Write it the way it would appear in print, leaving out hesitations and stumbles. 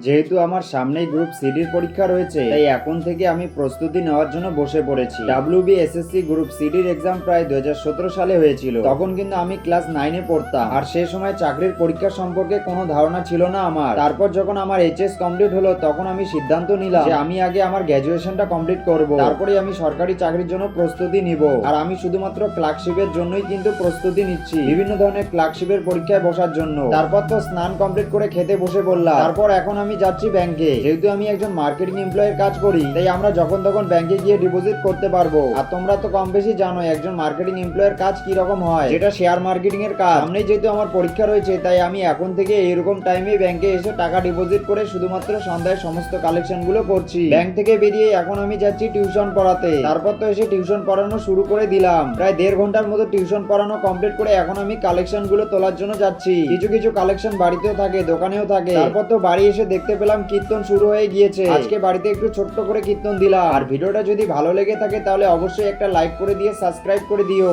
যেহেতু আমার সামনেই গ্রুপ সিডির পরীক্ষা রয়েছে, তাই এখন থেকে আমি প্রস্তুতি নেওয়ার জন্য বসে পড়েছি। WBSSC গ্রুপ সিডির এক্সাম প্রায় 2017 সালে হয়েছিল। তখন কিন্তু আমি ক্লাস 9-এ পড়তাম, আর সে সময় চাকরির পরীক্ষা সম্পর্কে কোনো ধারণা ছিল না আমার। তারপর যখন আমার HS কমপ্লিট হলো, তখন আমি সিদ্ধান্ত নিলাম যে আমি আগে আমার গ্র্যাজুয়েশনটা কমপ্লিট করব, তারপরে আমি সরকারি চাকরির জন্য প্রস্তুতি নিব। আর আমি শুধুমাত্র ক্লার্কশিপের জন্যই কিন্তু প্রস্তুতি নিচ্ছি, বিভিন্ন ধরনের ক্লার্কশিপের পরীক্ষায় বসার জন্য। তারপর তো স্নান কমপ্লিট করে খেতে বসে পড়লাম। তারপর এখন আমি যাচ্ছি ব্যাংকে। যেহেতু আমি একজন মার্কেটিং এমপ্লয়ের কাজ করি, তাই আমরা যখন তখন ব্যাংকে গিয়ে ডিপোজিট করতে পারবো। আর তোমরা তো কম বেশি জানো একজন মার্কেটিং এমপ্লয়ের কাজ কি রকম হয়, যেটা শেয়ার মার্কেটিং এর কাজ। সামনেই যেহেতু আমার পরীক্ষা রয়েছে, তাই আমি এখন থেকে এরকম টাইমে ব্যাংকে এসে টাকা ডিপোজিট করে শুধুমাত্র সন্ধ্যায় সমস্ত কালেকশন গুলো করছি। ব্যাংক থেকে বেরিয়ে এখন আমি যাচ্ছি টিউশন পড়াতে। তারপর তো এসে টিউশন পড়ানো শুরু করে দিলাম। প্রায় 1.5 ঘন্টার মতো টিউশন পড়ানো কমপ্লিট করে এখন আমি কালেকশন গুলো তোলার জন্য যাচ্ছি। কিছু কিছু কালেকশন বাড়িতেও থাকে, দোকানেও থাকে। তারপর তো বাড়ি এসে দেখতে পেলাম কীর্তন শুরু হয়ে গিয়েছে। আজকে বাড়িতে একটু ছোট্ট করে কীর্তন দিলাম। আর ভিডিওটা যদি ভালো লেগে থাকে তাহলে অবশ্যই একটা লাইক করে দিয়ে সাবস্ক্রাইব করে দিও।